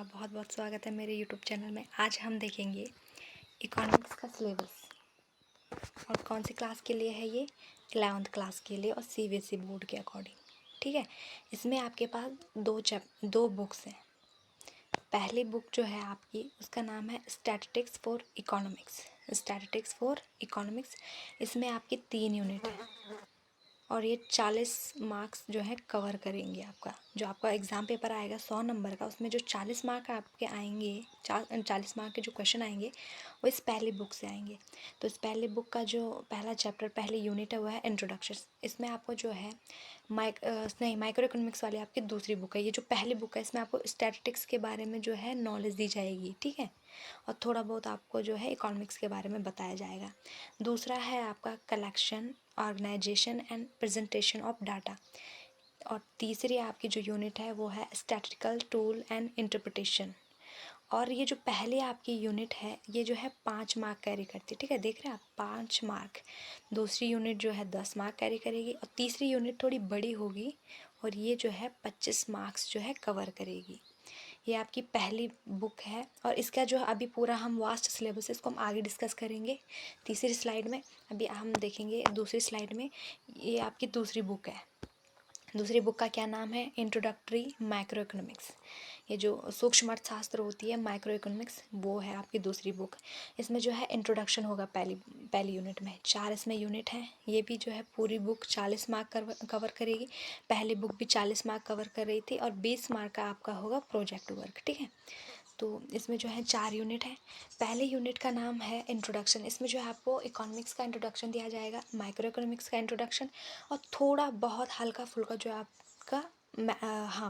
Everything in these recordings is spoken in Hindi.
आपका बहुत बहुत स्वागत है मेरे यूट्यूब चैनल में। आज हम देखेंगे इकोनॉमिक्स का सिलेबस और कौन सी क्लास के लिए है ये 11th क्लास के लिए और सीबीएसई बोर्ड के अकॉर्डिंग। ठीक है, इसमें आपके पास दो बुक्स हैं। पहली बुक जो है आपकी उसका नाम है स्टैटिस्टिक्स फॉर इकोनॉमिक्स। इसमें आपकी 3 यूनिट है और ये 40 मार्क्स जो है कवर करेंगे। आपका जो आपका एग्ज़ाम पेपर आएगा 100 नंबर का, उसमें जो 40 मार्क आपके आएंगे, 40 मार्क के जो क्वेश्चन आएंगे वो इस पहली बुक से आएंगे। तो इस पहली बुक का जो पहला चैप्टर, पहली यूनिट है वो है इंट्रोडक्शन। इसमें आपको जो है माइक्रो इकोनॉमिक्स वाली आपकी दूसरी बुक है। ये जो पहली बुक है इसमें आपको स्टैटिस्टिक्स के बारे में जो है नॉलेज दी जाएगी। ठीक है, और थोड़ा बहुत आपको जो है इकोनॉमिक्स के बारे में बताया जाएगा। दूसरा है आपका collection, organisation and presentation of data. और तीसरी आपकी जो यूनिट है वो है स्टैटिस्टिकल टूल एंड इंटरप्रिटेशन। और ये जो पहली आपकी यूनिट है ये जो है 5 मार्क कैरी करती है। ठीक है, देख रहे हैं आप, 5 मार्क। दूसरी यूनिट जो है 10 मार्क कैरी करेगी और तीसरी यूनिट थोड़ी बड़ी होगी और ये जो है 25 मार्क्स जो है कवर करेगी। ये आपकी पहली बुक है और इसका जो अभी पूरा हम वास्ट सिलेबस है इसको हम आगे डिस्कस करेंगे तीसरी स्लाइड में। अभी हम देखेंगे दूसरी स्लाइड में, ये आपकी दूसरी बुक है। दूसरी बुक का क्या नाम है? Introductory micro economics. ये जो सूक्ष्म अर्थशास्त्र होती है माइक्रो इकोनॉमिक्स, वो है आपकी दूसरी बुक। इसमें जो है इंट्रोडक्शन होगा पहली यूनिट में। 4 इसमें यूनिट हैं। ये भी जो है पूरी बुक 40 मार्क कवर करेगी। पहली बुक भी 40 मार्क कवर कर रही थी और 20 मार्क का आपका होगा प्रोजेक्ट वर्क। ठीक है, तो इसमें जो है 4 यूनिट है। पहले यूनिट का नाम है इंट्रोडक्शन। इसमें जो है आपको इकोनॉमिक्स का इंट्रोडक्शन दिया जाएगा, माइक्रो इकोनॉमिक्स का इंट्रोडक्शन और थोड़ा बहुत हल्का फुल्का जो आपका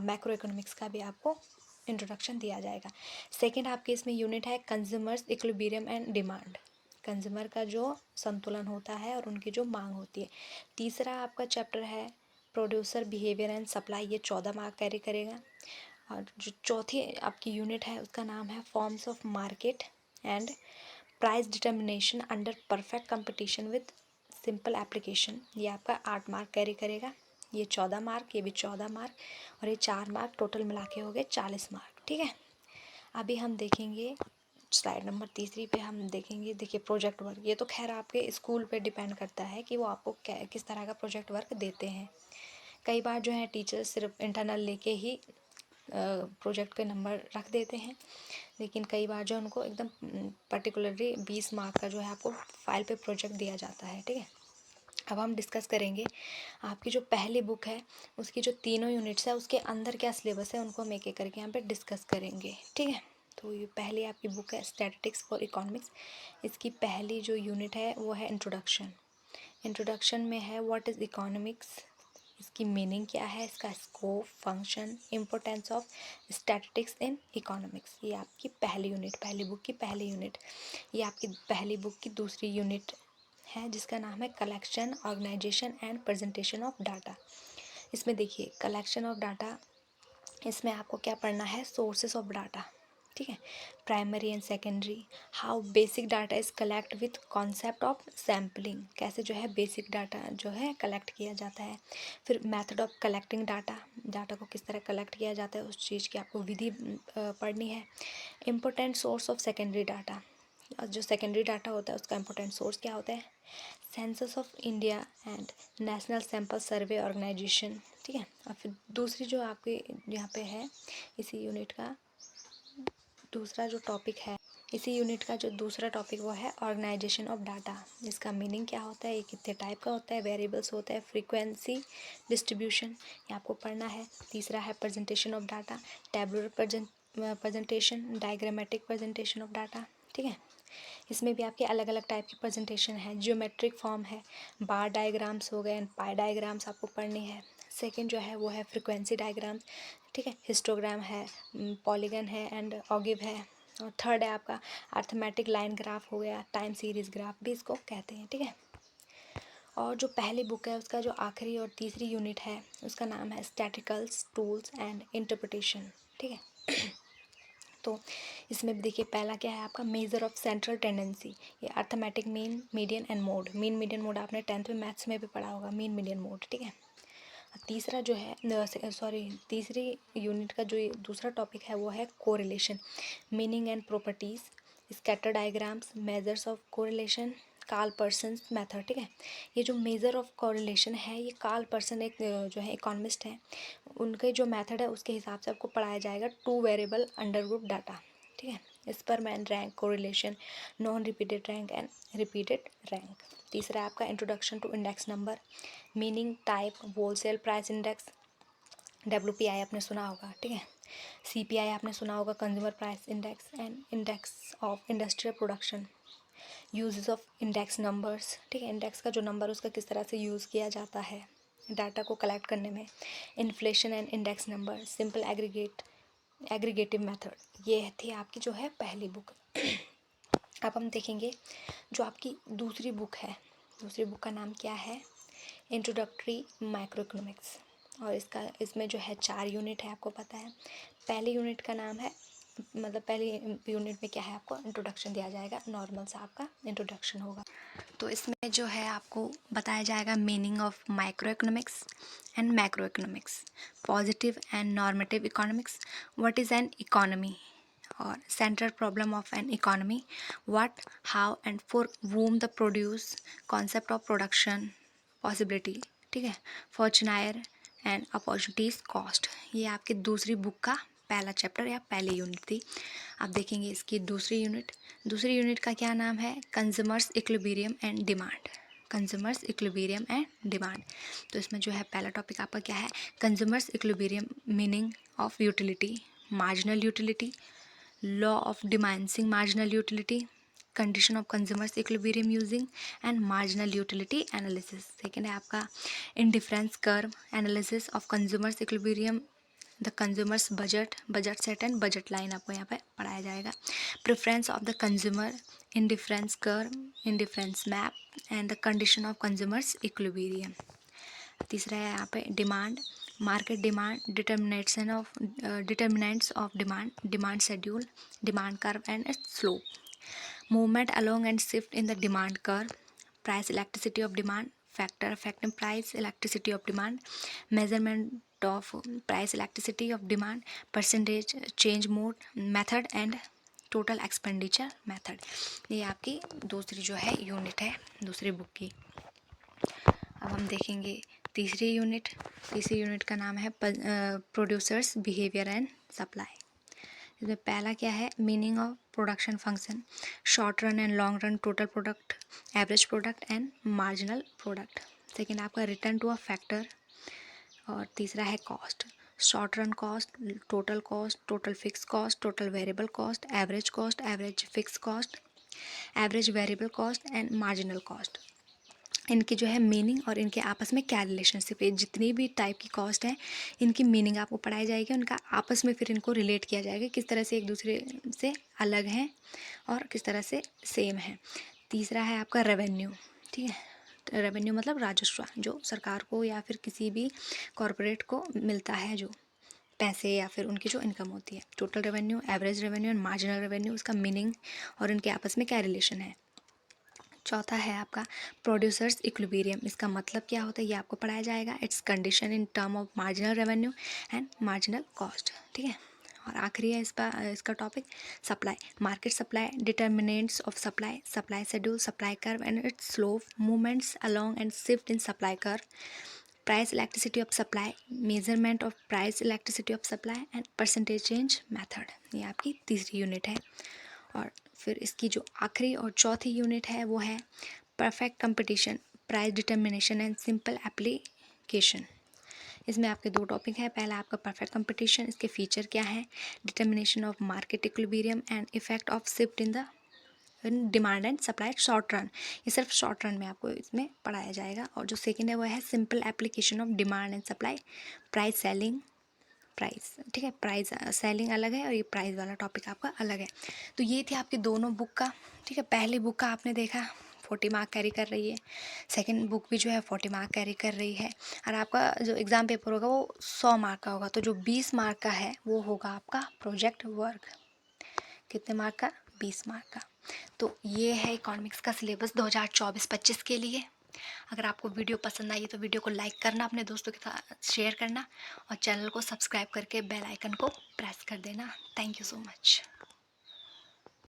मैक्रो इकोनॉमिक्स का भी आपको इंट्रोडक्शन दिया जाएगा। सेकंड आपके इसमें यूनिट है consumers equilibrium and demand. Consumer का जो संतुलन होता है और उनकी जो मांग होती है। तीसरा आपका चैप्टर है प्रोड्यूसर बिहेवियर एंड सप्लाई। ये 14 मार्क कैरी करेगा। और जो चौथी आपकी यूनिट है उसका नाम है forms of market and price determination under perfect competition with simple application. ये आपका 8 मार्क कैरी करेगा। ये 14 मार्क, ये भी 14 मार्क और ये 4 मार्क, टोटल मिला के हो गए 40 मार्क। ठीक है, अभी हम देखेंगे स्लाइड नंबर तीसरी पे हम देखेंगे। देखिए प्रोजेक्ट वर्क, ये तो खैर आपके स्कूल पे डिपेंड करता है कि वो आपको किस तरह का प्रोजेक्ट वर्क देते हैं। कई बार जो है टीचर्स सिर्फ इंटरनल लेके ही प्रोजेक्ट के नंबर रख देते हैं, लेकिन कई बार जो उनको एकदम पर्टिकुलरली 20 मार्क का जो है आपको फाइल पे प्रोजेक्ट दिया जाता है। ठीक है, अब हम डिस्कस करेंगे आपकी जो पहली बुक है उसकी जो तीनों यूनिट्स है उसके अंदर क्या सिलेबस है, उनको हम एक एक करके यहाँ पे डिस्कस करेंगे। ठीक है, तो ये पहली आपकी बुक है स्टैटिस्टिक्स फॉर इकोनॉमिक्स। इसकी पहली जो यूनिट है वो है इंट्रोडक्शन। इंट्रोडक्शन में है व्हाट इज़ इकोनॉमिक्स, इसकी मीनिंग क्या है, इसका scope, function, importance of statistics in economics. ये आपकी पहली यूनिट, पहली बुक की पहली यूनिट। ये आपकी पहली बुक की दूसरी यूनिट है जिसका नाम है collection, organisation and presentation of data. इसमें देखिए कलेक्शन ऑफ डाटा, इसमें आपको क्या पढ़ना है? Sources of data. ठीक है, primary and secondary, how basic data is collect with concept of sampling. कैसे जो है बेसिक डाटा जो है कलेक्ट किया जाता है। फिर method of collecting data, data को किस तरह कलेक्ट किया जाता है उस चीज़ की आपको विधि पढ़नी है। Important source of secondary data, जो सेकेंडरी डाटा होता है उसका इम्पोर्टेंट सोर्स क्या होता है। Census of India and national sample survey organisation. ठीक है, और फिर दूसरी जो आपके यहाँ पे है इसी यूनिट का दूसरा जो टॉपिक है, इसी यूनिट का जो दूसरा टॉपिक वो है ऑर्गेनाइजेशन ऑफ डाटा। इसका मीनिंग क्या होता है, ये कितने टाइप का होता है, वेरिएबल्स होता है, फ्रीक्वेंसी, डिस्ट्रीब्यूशन, ये आपको पढ़ना है। तीसरा है presentation of data, tabular presentation, diagrammatic presentation of data. ठीक है, इसमें भी आपके अलग अलग टाइप की प्रेजेंटेशन है। जियोमेट्रिक फॉर्म है, बार डायग्राम्स हो गए एंड पाई डायग्राम्स आपको पढ़नी है। सेकंड जो है वो है फ्रीक्वेंसी डायग्राम। ठीक है, हिस्टोग्राम है, पॉलीगन है एंड ऑगिव है। और थर्ड है आपका अर्थमेटिक लाइन ग्राफ हो गया, टाइम सीरीज ग्राफ भी इसको कहते हैं। ठीक है, और जो पहली बुक है उसका जो आखिरी और तीसरी यूनिट है उसका नाम है स्टैटिस्टिकल्स टूल्स एंड इंटरप्रिटेशन। ठीक है, तो इसमें भी देखिए पहला क्या है आपका मेजर ऑफ सेंट्रल टेंडेंसी। ये arithmetic mean, median and mode. Mean median mode आपने 10th में मैथ्स में भी पढ़ा होगा, मीन मीडियन मोड। ठीक है, तीसरा जो है तीसरी यूनिट का जो ये दूसरा टॉपिक है वो है correlation, meaning and properties, scatter diagrams, measures of correlation, Karl Pearson's method. ठीक है, ये जो मेज़र ऑफ कोरिलेशन है ये कार्ल पर्सन एक जो है इकोनॉमिस्ट हैं, उनके जो मेथड है उसके हिसाब से आपको पढ़ाया जाएगा two variable under group data. ठीक है, Spearman rank, correlation, non repeated rank and repeated rank. तीसरा है आपका introduction to index number, meaning, type, wholesale price index, WPI आपने सुना होगा। ठीक है, CPI आपने सुना होगा, consumer price index, and index of industrial production, uses of index numbers. ठीक है, इंडेक्स का जो नंबर उसका किस तरह से यूज़ किया जाता है डाटा को कलेक्ट करने में, inflation and index number, simple aggregative method. ये थी आपकी जो है पहली बुक। अब हम देखेंगे जो आपकी दूसरी बुक है, दूसरी बुक का नाम क्या है, इंट्रोडक्टरी माइक्रो इकोनॉमिक्स, और इसमें जो है 4 यूनिट है, आपको पता है। पहले यूनिट का नाम है, मतलब पहले यूनिट में क्या है, आपको इंट्रोडक्शन दिया जाएगा, नॉर्मल सा आपका इंट्रोडक्शन होगा। तो इसमें जो है आपको बताया जाएगा meaning of micro economics and macro economics, positive and normative economics, what is an economy, और central problem of an economy, what, how and for whom the produce, concept of production, possibility. ठीक है, फॉर्चुनायर एंड अपॉर्चुनिटीज़ कॉस्ट। ये आपकी दूसरी बुक का पहला चैप्टर या पहली यूनिट थी। आप देखेंगे इसकी दूसरी यूनिट का क्या नाम है, consumers equilibrium and demand, consumers equilibrium and demand. तो इसमें जो है पहला टॉपिक आपका क्या है, consumers equilibrium, meaning of utility, marginal utility, law of diminishing marginal utility, condition of consumers equilibrium using, and marginal utility analysis। Second है आपका indifference curve analysis of consumers equilibrium, the consumers budget set and budget line आपको यहाँ पे पढ़ाया जाएगा, preference of the consumer, indifference curve, indifference map, and the condition of consumers equilibrium। तीसरा है यहाँ पे demand, market demand, determinants of demand, demand schedule, demand curve and it's slope, movement along and shift in the demand curve, price elasticity of demand, factor affecting price elasticity of demand, measurement of price elasticity of demand, percentage change mode method and total expenditure method. ये आपकी दूसरी जो है यूनिट है दूसरी बुक की। अब हम देखेंगे तीसरी यूनिट का नाम है प्रोड्यूसर्स बिहेवियर एंड सप्लाई। इसमें पहला क्या है, meaning of production function, short run and long run total product, average product and marginal product. Second आपका रिटर्न टू अ फैक्टर, और तीसरा है cost, short run cost, total fix cost, total variable cost, average fix cost, average variable cost and marginal cost. इनकी जो है मीनिंग और इनके आपस में क्या रिलेशनशिप है, जितनी भी टाइप की कॉस्ट है इनकी मीनिंग आपको पढ़ाई जाएगी, उनका आपस में फिर इनको रिलेट किया जाएगा, किस तरह से एक दूसरे से अलग हैं और किस तरह से सेम है। तीसरा है आपका रेवेन्यू। ठीक है, रेवेन्यू मतलब राजस्व, जो सरकार को या फिर किसी भी कॉरपोरेट को मिलता है, जो पैसे या फिर उनकी जो इनकम होती है। Total revenue, average revenue and marginal revenue, उसका मीनिंग और इनके आपस में क्या रिलेशन है। चौथा है आपका प्रोड्यूसर्स इक्विलिब्रियम, इसका मतलब क्या होता है ये आपको पढ़ाया जाएगा, it's condition in term of marginal revenue and marginal cost. ठीक है, और आखिरी है इसका topic supply, market supply, determinants of supply, supply schedule, supply curve and it's slope, movements along and shift in supply curve, price elasticity of supply, measurement of price elasticity of supply and percentage change method. ये आपकी तीसरी यूनिट है। और फिर इसकी जो आखिरी और चौथी यूनिट है वो है perfect competition, price determination and simple application. इसमें आपके दो टॉपिक हैं, पहला आपका परफेक्ट कंपटीशन, इसके फीचर क्या है, determination of market equilibrium and effect of shift in the demand and supply short run. ये सिर्फ शॉर्ट रन में आपको इसमें पढ़ाया जाएगा। और जो सेकंड है वो है simple application of demand and supply, price selling, price. ठीक है, प्राइस सेलिंग अलग है और ये प्राइस वाला टॉपिक आपका अलग है। तो ये थी आपकी दोनों बुक का। ठीक है, पहली बुक का आपने देखा 40 मार्क कैरी कर रही है, सेकंड बुक भी जो है 40 मार्क कैरी कर रही है, और आपका जो एग्ज़ाम पेपर होगा वो 100 मार्क का होगा। तो जो 20 मार्क का है वो होगा आपका प्रोजेक्ट वर्क। कितने मार्क का, 20 मार्क का। तो ये है इकोनॉमिक्स का सिलेबस 2024-25 के लिए। अगर आपको वीडियो पसंद आई तो वीडियो को लाइक करना, अपने दोस्तों के साथ शेयर करना और चैनल को सब्सक्राइब करके बेल आइकन को प्रेस कर देना। Thank you so much.